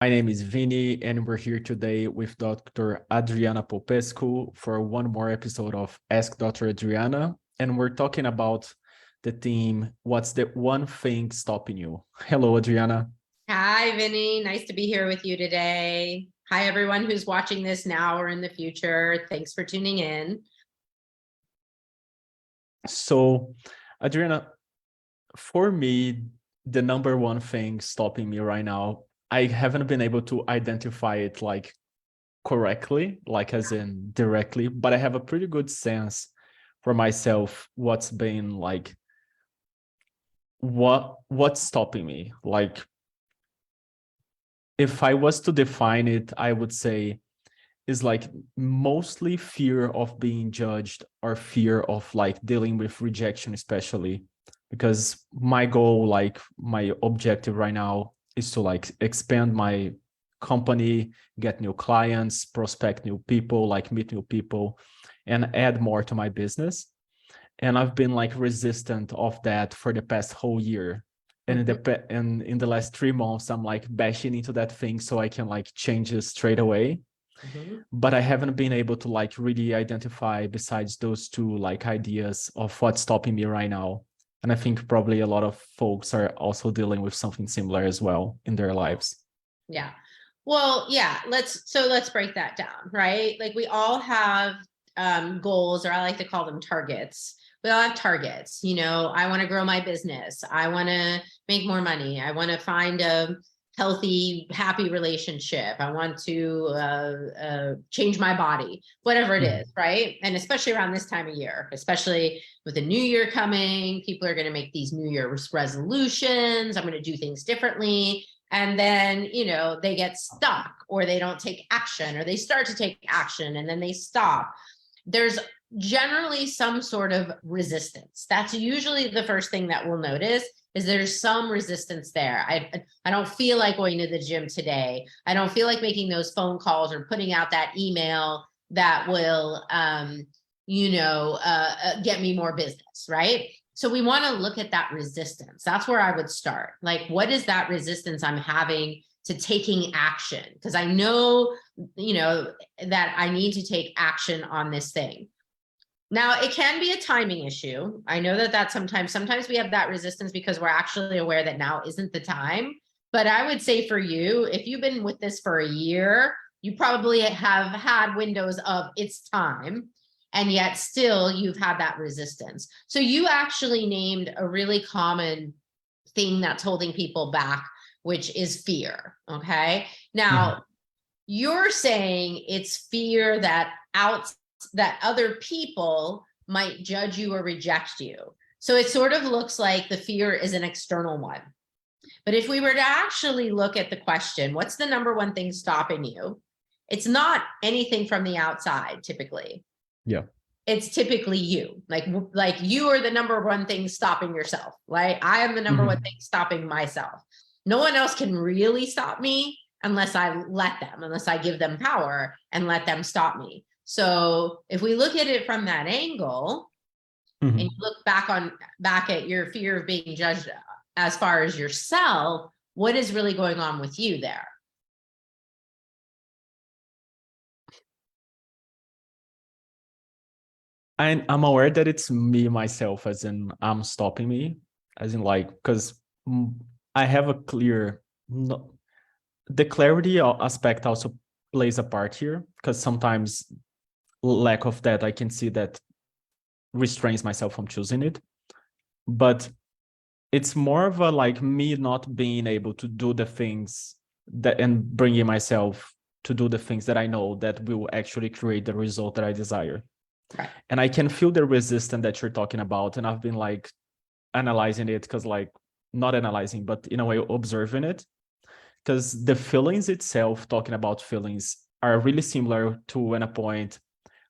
My name is Vinny, and we're here today with Dr. Adriana Popescu for one more episode of Ask Dr. Adriana. And we're talking about the theme, what's the one thing stopping you? Hello, Adriana. Hi, Vinny. Nice to be here with you today. Hi, everyone who's watching this now or in the future. Thanks for tuning in. So, Adriana, for me, the number one thing stopping me right now, I haven't been able to identify it like correctly, like as in directly, but I have a pretty good sense for myself what's been like what's stopping me. Like if I was to define it, I would say is like mostly fear of being judged or fear of like dealing with rejection, especially because my goal, like my objective right now is to like expand my company, get new clients, prospect new people, like meet new people and add more to my business. And I've been like resistant of that for the past whole year. And in the last 3 months, I'm like bashing into that thing so I can like change it straight away. But I haven't been able to like really identify besides those two like ideas of what's stopping me right now. And I think probably a lot of folks are also dealing with something similar as well in their lives. Yeah. Well, yeah, let's break that down, right? Like we all have goals, or I like to call them targets. We all have targets. I want to grow my business. I want to make more money. I want to find a healthy, happy relationship. I want to change my body, whatever it is, right? And especially around this time of year, especially with the new year coming, people are going to make these New Year's resolutions. I'm going to do things differently. And then, they get stuck or they don't take action, or they start to take action and then they stop. There's generally some sort of resistance. That's usually the first thing that we'll notice is there's some resistance there. I don't feel like going to the gym today. I don't feel like making those phone calls or putting out that email that will, get me more business, right? So we want to look at that resistance. That's where I would start. Like, what is that resistance I'm having to taking action? Because I know, that I need to take action on this thing. Now, it can be a timing issue. I know that sometimes we have that resistance because we're actually aware that now isn't the time. But I would say for you, if you've been with this for a year, you probably have had windows of it's time, and yet still you've had that resistance. So you actually named a really common thing that's holding people back, which is fear. Okay. Now, you're saying it's fear that other people might judge you or reject you. So it sort of looks like the fear is an external one. But if we were to actually look at the question, what's the number one thing stopping you? It's not anything from the outside, typically. Yeah. It's typically you. Like you are the number one thing stopping yourself, right? I am the number one thing stopping myself. No one else can really stop me unless I give them power and let them stop me. So if we look at it from that angle, and you look back at your fear of being judged as far as yourself, what is really going on with you there? I'm aware that it's me myself, as in I'm stopping me, as in like, because I have a clear, no, the clarity aspect also plays a part here, because sometimes lack of that, I can see that restrains myself from choosing it. But it's more of a like me not being able to do the things that and bringing myself to do the things that I know that will actually create the result that I desire. Right. And I can feel the resistance that you're talking about. And I've been like analyzing it because like not analyzing, but in a way observing it. Because the feelings itself, talking about feelings, are really similar to a point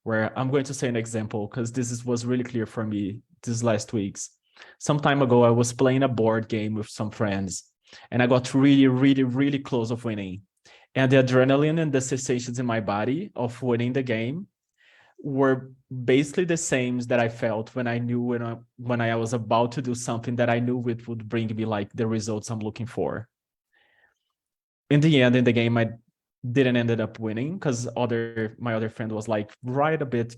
where I'm going to say an example because was really clear for me these last weeks. Some time ago, I was playing a board game with some friends and I got really, really, really close of winning. And the adrenaline and the sensations in my body of winning the game were basically the same that I felt when I knew when I was about to do something that I knew it would bring me like the results I'm looking for. in the end, in the game, I didn't ended up winning because my other friend was like right a bit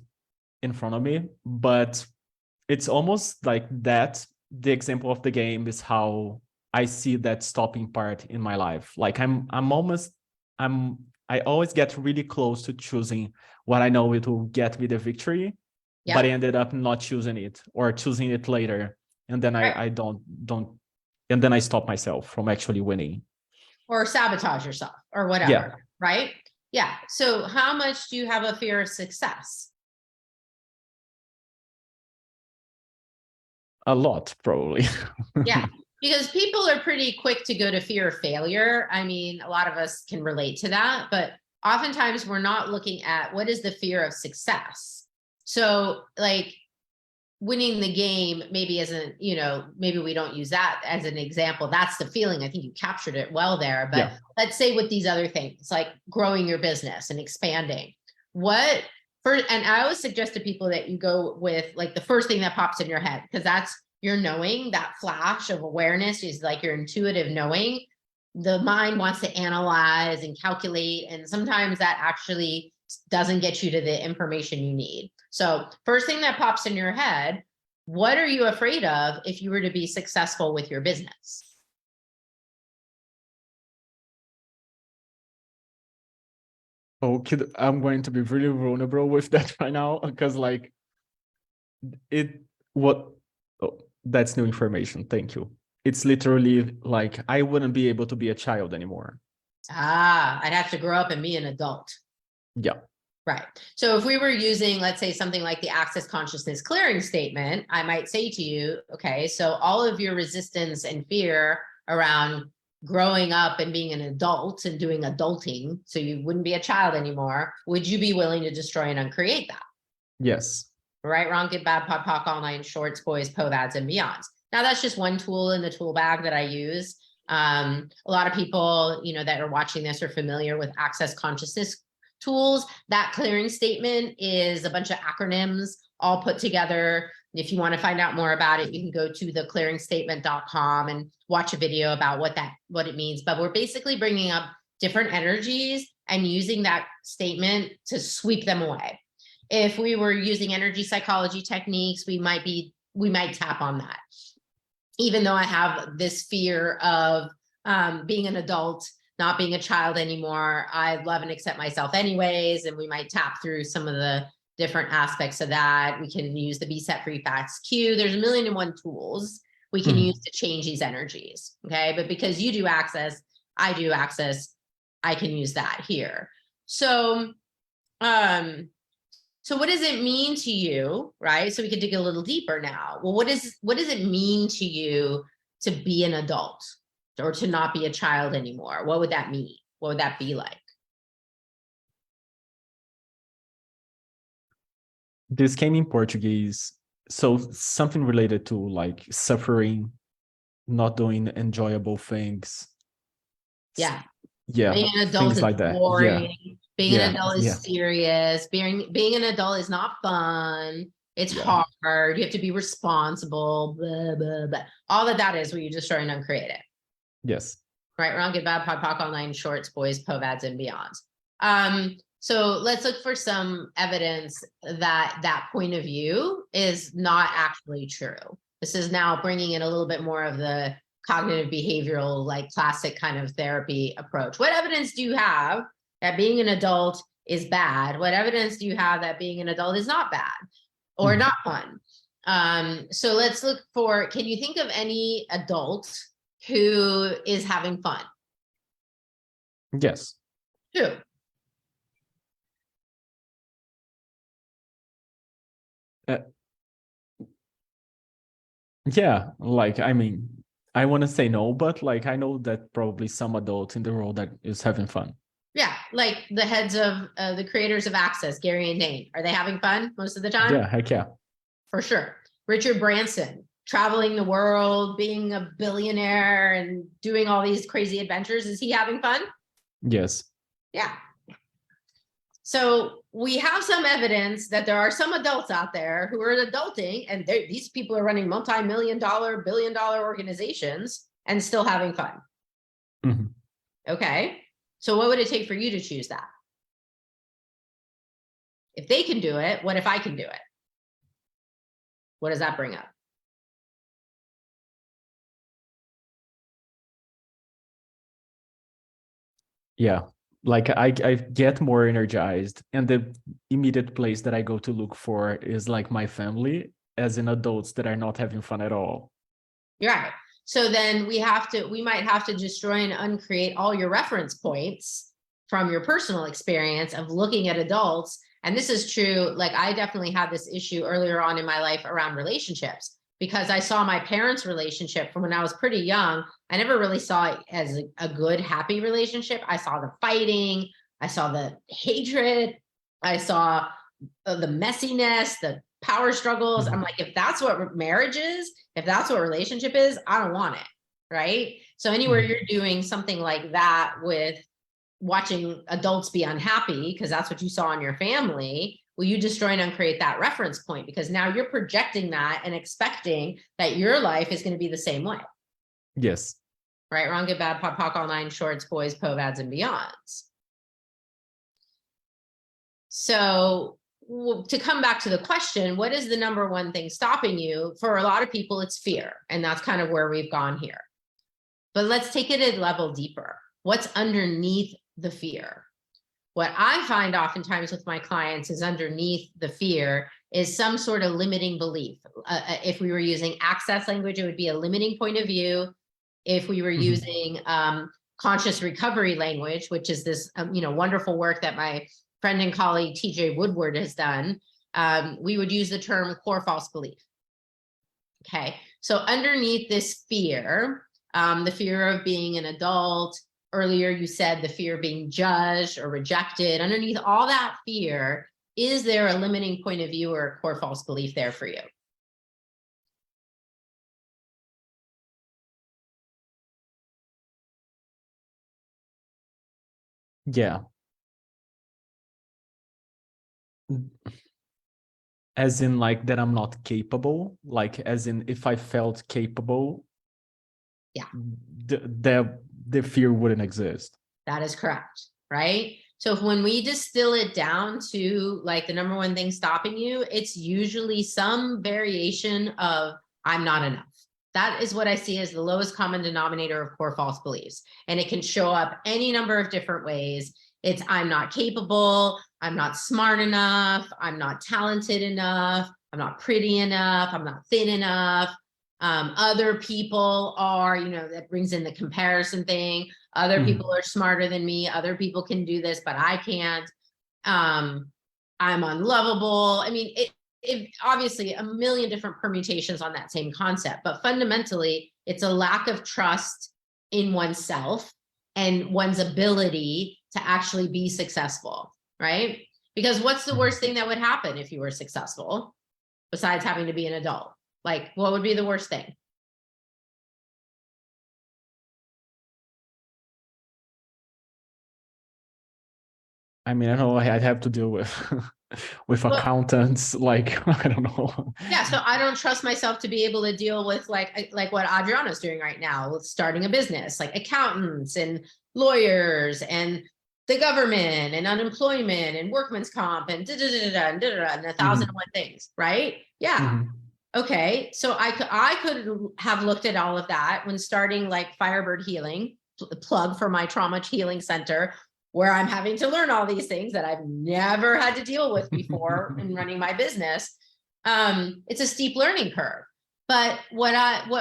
in front of me. But it's almost like that. The example of the game is how I see that stopping part in my life. Like I always get really close to choosing what I know it will get me the victory, but I Yeah. ended up not choosing it or choosing it later. And then Right. I don't, and then I stop myself from actually winning. Or sabotage yourself or whatever. Yeah, Right. Yeah. So how much do you have a fear of success? a lot, probably. Yeah. Because people are pretty quick to go to fear of failure. I mean, a lot of us can relate to that, but oftentimes we're not looking at what is the fear of success. So, like, winning the game maybe isn't, maybe we don't use that as an example. That's the feeling. I think you captured it well there. But Yeah. let's say with these other things, like growing your business and expanding, what first, and I always suggest to people that you go with like the first thing that pops in your head, because that's your knowing, that flash of awareness is like your intuitive knowing. The mind wants to analyze and calculate, and sometimes that actually doesn't get you to the information you need. So first thing that pops in your head, what are you afraid of if you were to be successful with your business? Okay, I'm going to be really vulnerable with that right now because like it what oh, that's new information. Thank you. It's literally like I wouldn't be able to be a child anymore. I'd have to grow up and be an adult. Yeah. Right. So if we were using, let's say, something like the Access Consciousness Clearing Statement, I might say to you, okay, so all of your resistance and fear around growing up and being an adult and doing adulting, so you wouldn't be a child anymore, would you be willing to destroy and uncreate that? Yes. Right, wrong, good, bad, pod, poc, all nine shorts, boys, povads, and beyonds. Now, that's just one tool in the tool bag that I use. A lot of people, that are watching this are familiar with Access Consciousness tools. That clearing statement is a bunch of acronyms all put together. If you want to find out more about it, you can go to theclearingstatement.com and watch a video about what it means. But we're basically bringing up different energies and using that statement to sweep them away. If we were using energy psychology techniques, we might tap on that. Even though I have this fear of being an adult, not being a child anymore, I love and accept myself anyways. And we might tap through some of the different aspects of that. We can use the Be Set Free Facts Q. There's 1,000,001 tools we can use to change these energies. Okay. But because you do access, I do access, I can use that here. So, so what does it mean to you, right? So we can dig a little deeper now. Well, what does it mean to you to be an adult or to not be a child anymore? What would that mean? What would that be like? This came in Portuguese. So something related to like suffering, not doing enjoyable things. Yeah. Yeah. Being an adult Things is like that. boring. Yeah. Being an Yeah. adult Yeah. is serious. Being an adult is not fun. It's Yeah. hard. You have to be responsible. Blah, blah, blah. All that is what you destroy and uncreate it. Yes. Right, wrong, good, bad, pod, poc, online, shorts, boys, povads, and beyonds. So let's look for some evidence that that point of view is not actually true. This is now bringing in a little bit more of the cognitive behavioral, like classic kind of therapy approach. What evidence do you have that being an adult is bad? What evidence do you have that being an adult is not bad or not fun? So let's look for, can you think of any adult who is having fun? Yes. Who? Yeah, like I mean, I want to say no, but like I know that probably some adult in the world that is having fun. Yeah, like the heads of the creators of Access, Gary and Dane. Are they having fun most of the time? Yeah, heck yeah. For sure. Richard Branson, traveling the world, being a billionaire and doing all these crazy adventures. Is he having fun? Yes. Yeah. So we have some evidence that there are some adults out there who are adulting, and these people are running multi-million-dollar, billion-dollar organizations and still having fun. Mm-hmm. Okay. So what would it take for you to choose that? If they can do it, what if I can do it? What does that bring up? Yeah. Like I get more energized, and the immediate place that I go to look for is like my family, as in adults that are not having fun at all. You're right. So then we might have to destroy and uncreate all your reference points from your personal experience of looking at adults. And this is true. Like I definitely had this issue earlier on in my life around relationships, because I saw my parents' relationship from when I was pretty young. I never really saw it as a good, happy relationship. I saw the fighting. I saw the hatred. I saw the messiness, the power struggles. I'm like, if that's what marriage is, if that's what relationship is, I don't want it. Right. So anywhere you're doing something like that with watching adults be unhappy because that's what you saw in your family, will you destroy and uncreate that reference point? Because now you're projecting that and expecting that your life is going to be the same way. Yes. Right, wrong, good, bad, pop, pock, all nine shorts, boys, povads, and beyonds. So to come back to the question, what is the number one thing stopping you? For a lot of people, it's fear. And that's kind of where we've gone here. But let's take it a level deeper. What's underneath the fear? What I find oftentimes with my clients is underneath the fear is some sort of limiting belief. If we were using access language, it would be a limiting point of view. If we were using conscious recovery language, which is this wonderful work that my friend and colleague TJ Woodward has done, we would use the term core false belief. Okay, so underneath this fear, the fear of being an adult, earlier you said the fear of being judged or rejected, underneath all that fear, is there a limiting point of view or a core false belief there for you? Yeah. As in like that I'm not capable, like as in if I felt capable, yeah, the fear wouldn't exist. That is correct, right? So when we distill it down to like the number one thing stopping you, it's usually some variation of I'm not enough. That is what I see as the lowest common denominator of core false beliefs. And it can show up any number of different ways. It's I'm not capable, I'm not smart enough, I'm not talented enough, I'm not pretty enough, I'm not thin enough. Other people are, that brings in the comparison thing. Other people are smarter than me. Other people can do this, but I can't. I'm unlovable. I mean, it obviously a million different permutations on that same concept, but fundamentally it's a lack of trust in oneself and one's ability to actually be successful, right? Because what's the worst thing that would happen if you were successful besides having to be an adult? Like, what would be the worst thing? I mean, I don't know, I'd have to deal with with accountants, like I don't know. Yeah, so I don't trust myself to be able to deal with like what Adriana's doing right now with starting a business, like accountants and lawyers and the government and unemployment and workman's comp and and 1,001 things, right? Yeah. Okay, so I could have looked at all of that when starting like Firebird Healing, plug for my trauma healing center, where I'm having to learn all these things that I've never had to deal with before in running my business. It's a steep learning curve. But what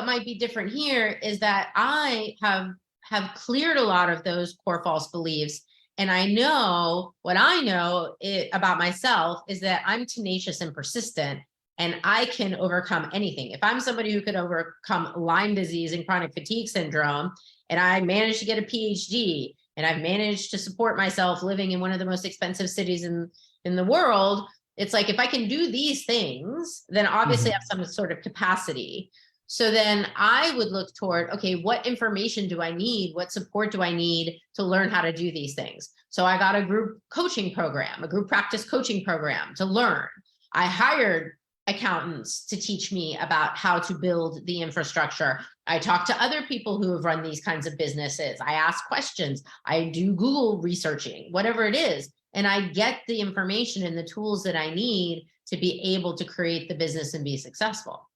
might be different here is that I have cleared a lot of those core false beliefs. And I know what I know about myself is that I'm tenacious and persistent, and I can overcome anything. If I'm somebody who could overcome Lyme disease and chronic fatigue syndrome, and I managed to get a PhD, and I've managed to support myself living in one of the most expensive cities in the world, it's like, if I can do these things, then obviously I have some sort of capacity. So then I would look toward, okay, what information do I need? What support do I need to learn how to do these things? So I got a group coaching program, a group practice coaching program to learn. I hired accountants to teach me about how to build the infrastructure. I talk to other people who have run these kinds of businesses. I ask questions. I do Google researching, whatever it is. And I get the information and the tools that I need to be able to create the business and be successful.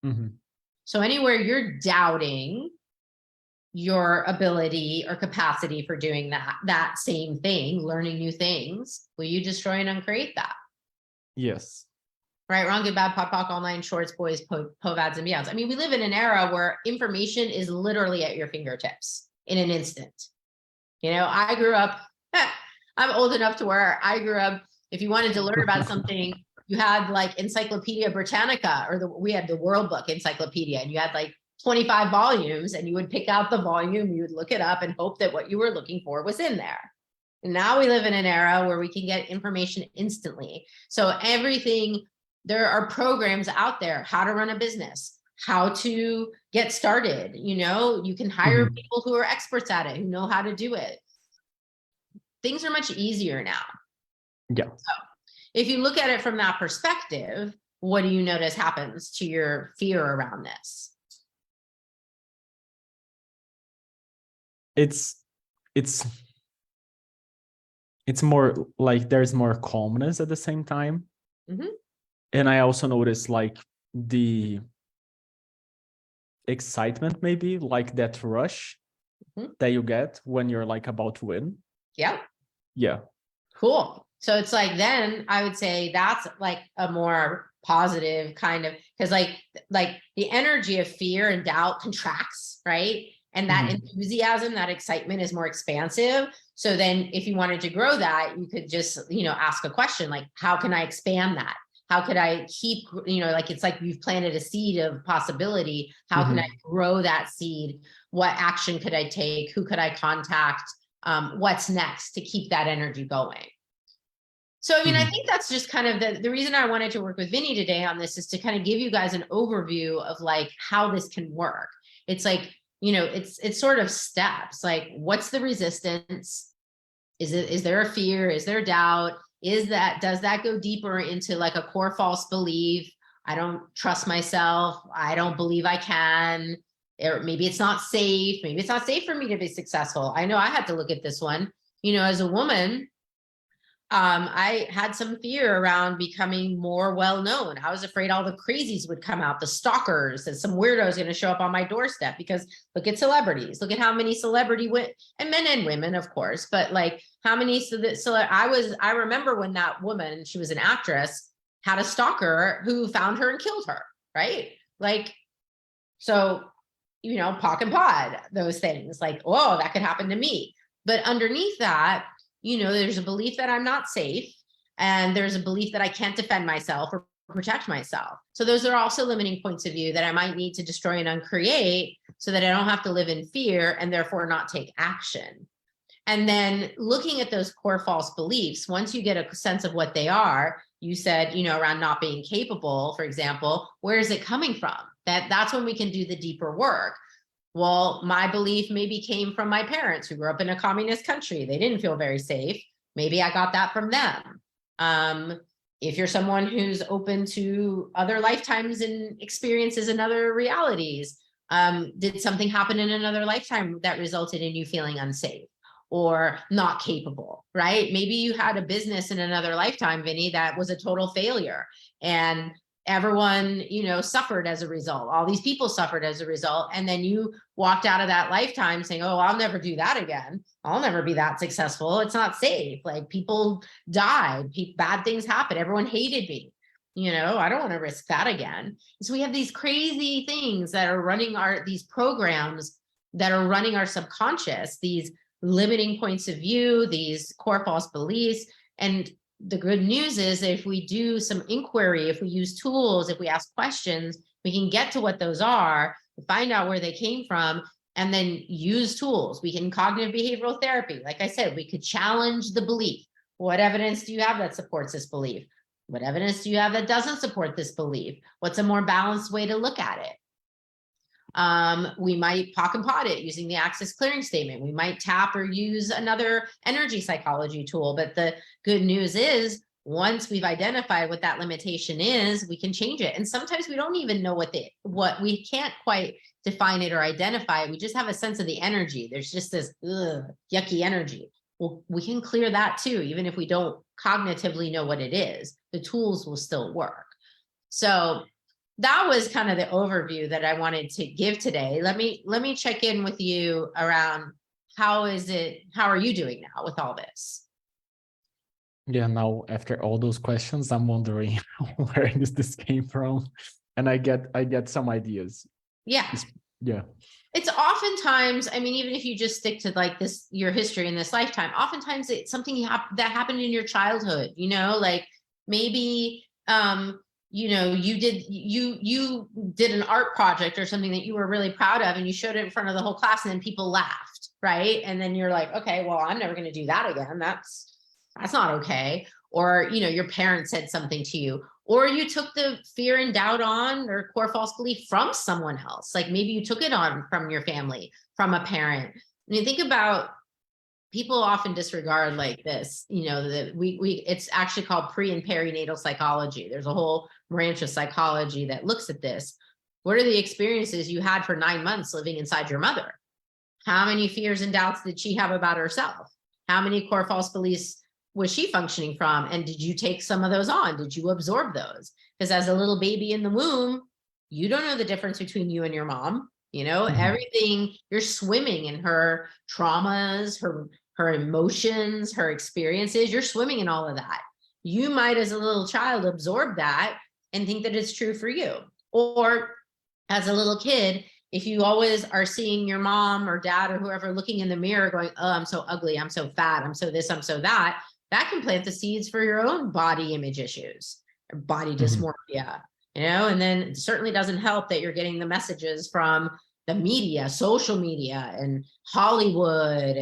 Mm-hmm. So anywhere you're doubting your ability or capacity for doing that same thing, learning new things, will you destroy and uncreate that? Yes. Right, wrong, good, bad, pop, all nine shorts, boys, povads, and beyonds. I mean, we live in an era where information is literally at your fingertips in an instant. You know, I grew up, I'm old enough to where I grew up, if you wanted to learn about something, you had like Encyclopedia Britannica, or we had the World Book Encyclopedia, and you had like 25 volumes, and you would pick out the volume, you would look it up and hope that what you were looking for was in there. And now we live in an era where we can get information instantly. So everything, there are programs out there, how to run a business, how to get started. You know, you can hire people who are experts at it, who know how to do it. Things are much easier now. Yeah. So if you look at it from that perspective, what do you notice happens to your fear around this? It's more like there's more calmness at the same time. Mm-hmm. And I also noticed like the excitement, maybe like that rush that you get when you're like about to win. Yeah. Yeah. Cool. So it's like, then I would say that's like a more positive kind of, because like the energy of fear and doubt contracts, right? And that enthusiasm, that excitement is more expansive. So then if you wanted to grow that, you could just, you know, ask a question like, how can I expand that? How could I keep, you know, like, it's like you've planted a seed of possibility. How can I grow that seed? What action could I take? Who could I contact? What's next to keep that energy going? So, I mean, I think that's just kind of the reason I wanted to work with Vinny today on this, is to kind of give you guys an overview of like how this can work. It's like, you know, it's sort of steps, like, what's the resistance? Is there a fear? Is there doubt? Does that go deeper into like a core false belief? I don't trust myself. I don't believe I can. Or maybe it's not safe. Maybe it's not safe for me to be successful. I know I had to look at this one, you know, as a woman. I had some fear around becoming more well-known. I was afraid all the crazies would come out, the stalkers, and some weirdos going to show up on my doorstep, because look at celebrities. Look at how many celebrity and men and women, of course, but like how many, I remember when that woman, she was an actress, had a stalker who found her and killed her, right? Like, so, you know, POC and POD, those things like, oh, that could happen to me. But underneath that, you know, there's a belief that I'm not safe, and there's a belief that I can't defend myself or protect myself. So those are also limiting points of view that I might need to destroy and uncreate, so that I don't have to live in fear and therefore not take action. And then looking at those core false beliefs, once you get a sense of what they are, you said, you know, around not being capable, for example, where is it coming from? That's when we can do the deeper work. Well, my belief maybe came from my parents who grew up in a communist country. They didn't feel very safe. Maybe I got that from them. If you're someone who's open to other lifetimes and experiences and other realities, did something happen in another lifetime that resulted in you feeling unsafe or not capable, right? Maybe you had a business in another lifetime, Vinny, that was a total failure, and everyone, you know, suffered as a result. All these people suffered as a result. And then you walked out of that lifetime saying, oh, I'll never do that again. I'll never be that successful. It's not safe. Like, people died, bad things happened. Everyone hated me. You know, I don't want to risk that again. So we have these crazy things that are running these programs that are running our subconscious, these limiting points of view, these core false beliefs. And the good news is, if we do some inquiry, if we use tools, if we ask questions, we can get to what those are, find out where they came from, and then use tools. We can cognitive behavioral therapy. Like I said, we could challenge the belief. What evidence do you have that supports this belief? What evidence do you have that doesn't support this belief? What's a more balanced way to look at it? We might POC and POD it using the access clearing statement. We might tap or use another energy psychology tool. But the good news is, once we've identified what that limitation is, we can change it. And sometimes we don't even know what we can't quite define it or identify it. We just have a sense of the energy. There's just this yucky energy. Well, we can clear that too, even if we don't cognitively know what it is. The tools will still work. So that was kind of the overview that I wanted to give today. Let me check in with you around how are you doing now with all this? Yeah, now after all those questions, I'm wondering where this came from. And I get some ideas. Yeah. Yeah. It's oftentimes, I mean, even if you just stick to like this, your history in this lifetime, oftentimes it's something that happened in your childhood, like maybe, you did an art project or something that you were really proud of and you showed it in front of the whole class and then people laughed, right? And then you're like, okay, well, I'm never going to do that again. That's not okay. Or, your parents said something to you, or you took the fear and doubt on or core false belief from someone else. Like maybe you took it on from your family, from a parent. And you think about, people often disregard like this, that it's actually called pre and perinatal psychology. There's a whole branch of psychology that looks at this. What are the experiences you had for 9 months living inside your mother? How many fears and doubts did she have about herself? How many core false beliefs was she functioning from? And did you take some of those on? Did you absorb those? Because as a little baby in the womb, you don't know the difference between you and your mom. Everything, you're swimming in her traumas, her emotions, her experiences. You're swimming in all of that. You might, as a little child, absorb that and think that it's true for you. Or as a little kid, if you always are seeing your mom or dad or whoever looking in the mirror going, oh, I'm so ugly, I'm so fat, I'm so this, I'm so that can plant the seeds for your own body image issues, or body dysmorphia, and then it certainly doesn't help that you're getting the messages from the media, social media and Hollywood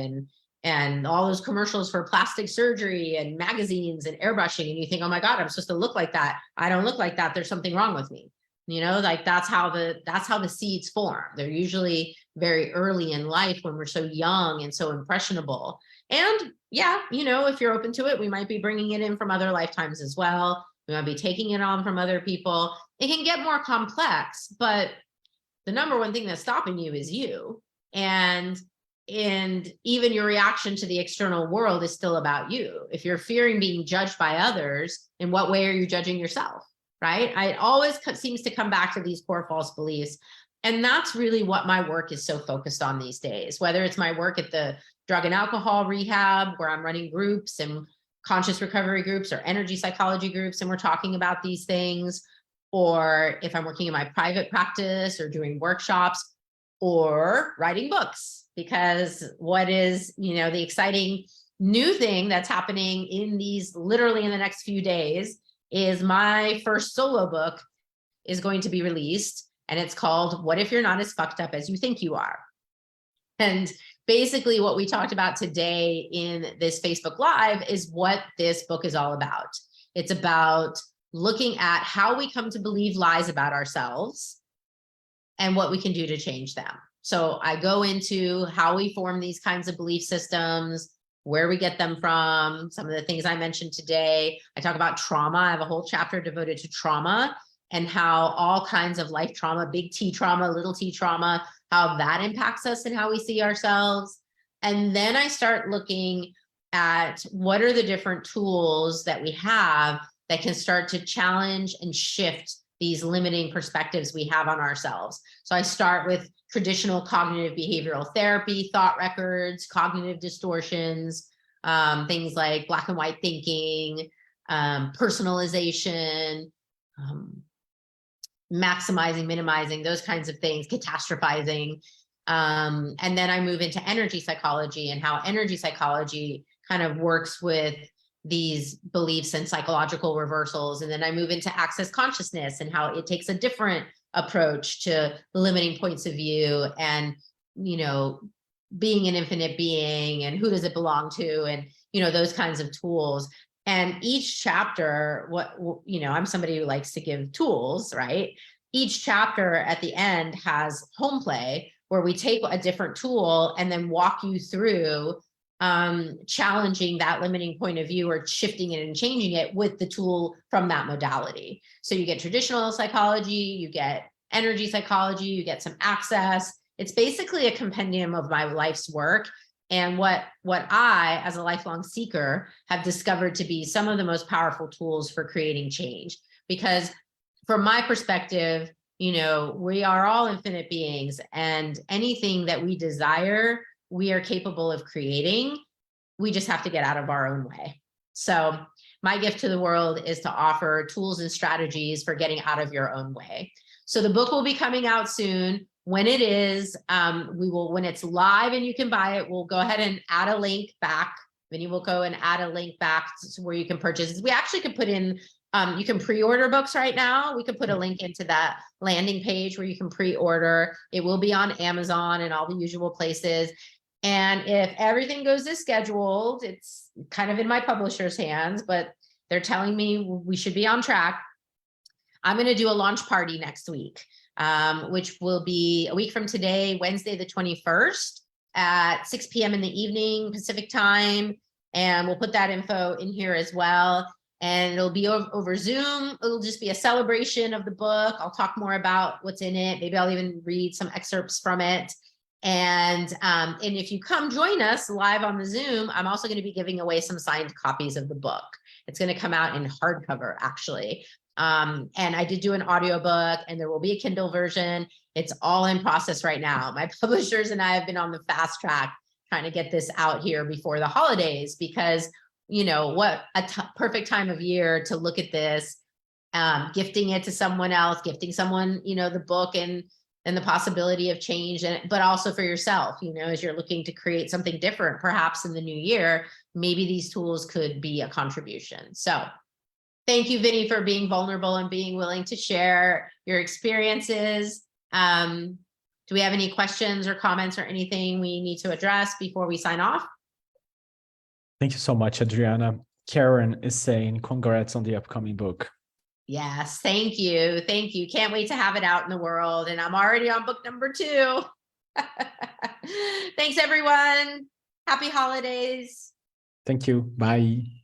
and all those commercials for plastic surgery and magazines and airbrushing. And you think, oh my God, I'm supposed to look like that. I don't look like that. There's something wrong with me. Like that's how the seeds form. They're usually very early in life when we're so young and so impressionable. And yeah, if you're open to it, we might be bringing it in from other lifetimes as well. We might be taking it on from other people. It can get more complex, but the number one thing that's stopping you is you. And even your reaction to the external world is still about you. If you're fearing being judged by others, in what way are you judging yourself? Right? It always seems to come back to these core false beliefs. And that's really what my work is so focused on these days, whether it's my work at the drug and alcohol rehab, where I'm running groups and conscious recovery groups or energy psychology groups, and we're talking about these things, or if I'm working in my private practice or doing workshops or writing books, because what is, the exciting new thing that's happening literally in the next few days is my first solo book is going to be released, and it's called What If You're Not As Fucked Up As You Think You Are? And basically what we talked about today in this Facebook Live is what this book is all about. It's about looking at how we come to believe lies about ourselves and what we can do to change them. So I go into how we form these kinds of belief systems, where we get them from, some of the things I mentioned today. I talk about trauma. I have a whole chapter devoted to trauma and how all kinds of life trauma, big T trauma, little t trauma, how that impacts us and how we see ourselves. And then I start looking at what are the different tools that we have that can start to challenge and shift these limiting perspectives we have on ourselves. So I start with traditional cognitive behavioral therapy, thought records, cognitive distortions, things like black and white thinking, personalization, maximizing, minimizing, those kinds of things, catastrophizing. And then I move into energy psychology and how energy psychology kind of works with these beliefs and psychological reversals. And then I move into access consciousness and how it takes a different approach to limiting points of view and, being an infinite being and who does it belong to, and, those kinds of tools. And each chapter, I'm somebody who likes to give tools, right? Each chapter at the end has home play where we take a different tool and then walk you through challenging that limiting point of view or shifting it and changing it with the tool from that modality. So you get traditional psychology, you get energy psychology, you get some access. It's basically a compendium of my life's work and what I, as a lifelong seeker, have discovered to be some of the most powerful tools for creating change. Because from my perspective, you know, we are all infinite beings, and anything that we desire, we are capable of creating. We just have to get out of our own way. So my gift to the world is to offer tools and strategies for getting out of your own way. So the book will be coming out soon. When it is, when it's live and you can buy it, we'll go ahead and add a link back. Vinny will go and add a link back to where you can purchase. We actually could put in, you can pre-order books right now. We could put a link into that landing page where you can pre-order. It will be on Amazon and all the usual places. And if everything goes as scheduled, it's kind of in my publisher's hands, but they're telling me we should be on track. I'm going to do a launch party next week, which will be a week from today, Wednesday, the 21st at 6 p.m. in the evening, Pacific time. And we'll put that info in here as well. And it'll be over Zoom. It'll just be a celebration of the book. I'll talk more about what's in it. Maybe I'll even read some excerpts from it. And if you come join us live on the Zoom, I'm also going to be giving away some signed copies of the book. It's going to come out in hardcover, actually. And I did do an audiobook, and there will be a Kindle version. It's all in process right now. My publishers and I have been on the fast track trying to get this out here before the holidays, because, you know, what a perfect time of year to look at this, gifting it to someone else, gifting someone, you know, the book and the possibility of change, but also for yourself, you know, as you're looking to create something different, perhaps in the new year, maybe these tools could be a contribution. So thank you, Vinny, for being vulnerable and being willing to share your experiences. Do we have any questions or comments or anything we need to address before we sign off? Thank you so much, Adriana. Karen is saying congrats on the upcoming book. Yes, thank you. Thank you. Can't wait to have it out in the world. And I'm already on book number 2. Thanks, everyone. Happy holidays. Thank you. Bye.